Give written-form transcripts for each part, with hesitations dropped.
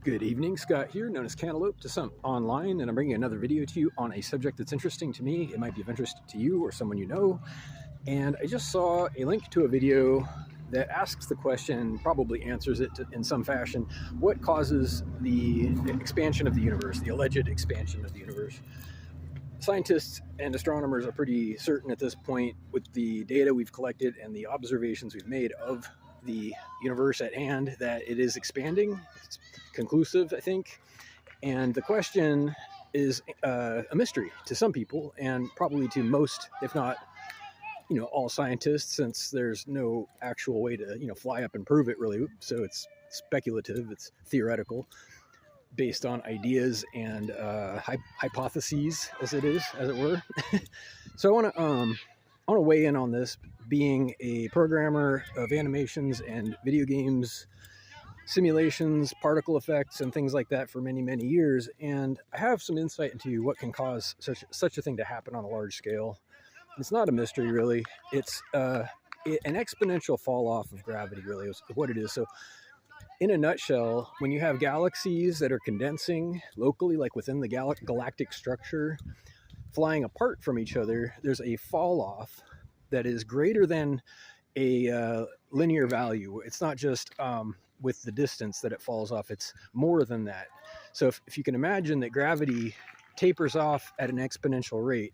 Good evening, Scott here, known as Cantaloupe to some online, and I'm bringing another video to you on a subject that's interesting to me. It might be of interest to you or someone you know. And I just saw a link to a video that asks the question, probably answers it in some fashion, what causes the expansion of the universe, the alleged expansion of the universe? Scientists and astronomers are pretty certain at this point, with the data we've collected and the observations we've made of the universe at hand, that it is expanding. It's conclusive, I think. And the question is a mystery to some people, and probably to most, if not, all scientists, since there's no actual way to, fly up and prove it really. So it's speculative, it's theoretical, based on ideas and hypotheses, as it were. So I want to weigh in on this, being a programmer of animations and video games, simulations, particle effects, and things like that for many, many years, and I have some insight into what can cause such a thing to happen on a large scale. It's not a mystery, really. It's an exponential fall off of gravity, really, is what it is. So in a nutshell, when you have galaxies that are condensing locally, like within the galactic structure, flying apart from each other, there's a fall off that is greater than a linear value. It's not just with the distance that it falls off, it's more than that. So if you can imagine that gravity tapers off at an exponential rate,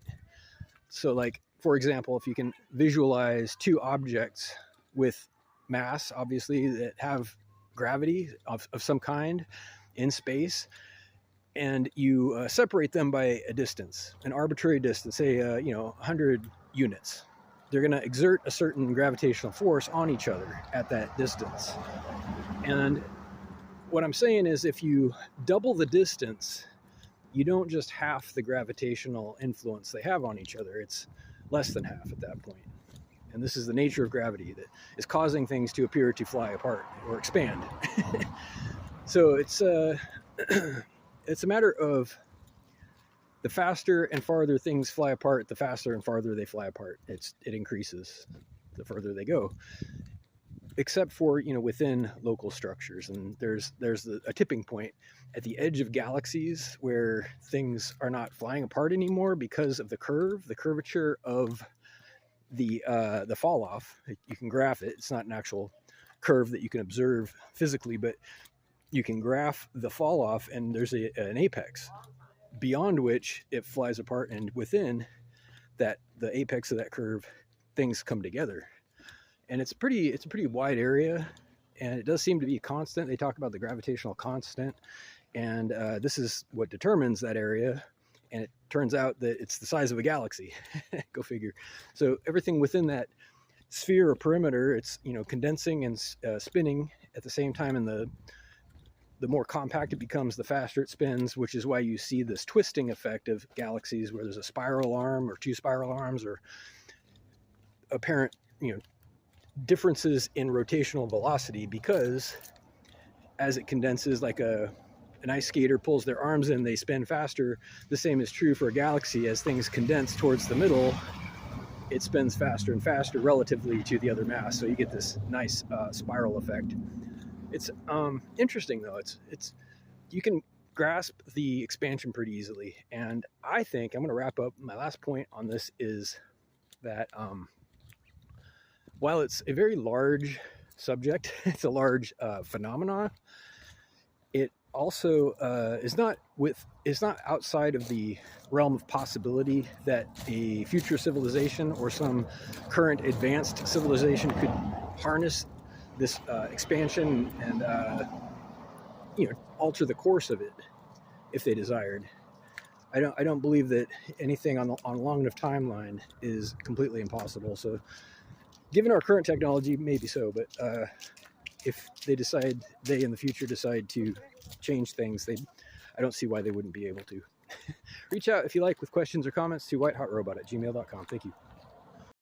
so like, for example, if you can visualize two objects with mass, obviously, that have gravity of some kind in space, and you separate them by a distance, an arbitrary distance, say 100 units, they're going to exert a certain gravitational force on each other at that distance. And what I'm saying is, if you double the distance, you don't just half the gravitational influence they have on each other, it's less than half at that point. And this is the nature of gravity that is causing things to appear to fly apart or expand. So it's a matter of, the faster and farther things fly apart, the faster and farther they fly apart. It increases the further they go, except for, within local structures. And there's a tipping point at the edge of galaxies where things are not flying apart anymore because of the curvature of the fall off. You can graph it. It's not an actual curve that you can observe physically, but you can graph the fall off, and there's an apex beyond which it flies apart, and within that, the apex of that curve, things come together. And it's a pretty wide area, and it does seem to be constant. They talk about the gravitational constant, and this is what determines that area. And it turns out that it's the size of a galaxy. Go figure. So everything within that sphere or perimeter, it's condensing and spinning at the same time, and the more compact it becomes, the faster it spins, which is why you see this twisting effect of galaxies where there's a spiral arm or two spiral arms, or apparent differences in rotational velocity, because as it condenses, like an ice skater pulls their arms in, they spin faster. The same is true for a galaxy. As things condense towards the middle, it spins faster and faster relatively to the other mass. So you get this nice spiral effect. It's interesting, though. It's you can grasp the expansion pretty easily. And I think I'm going to wrap up. My last point on this is that while it's a very large subject, it's a large phenomenon, it also is not outside of the realm of possibility that a future civilization or some current advanced civilization could harness this expansion and alter the course of it if they desired. I don't believe that anything on a long enough timeline is completely impossible. So given our current technology, maybe so, but if they in the future decide to change things, I don't see why they wouldn't be able to. Reach out if you like with questions or comments to whitehotrobot@gmail.com. Thank you.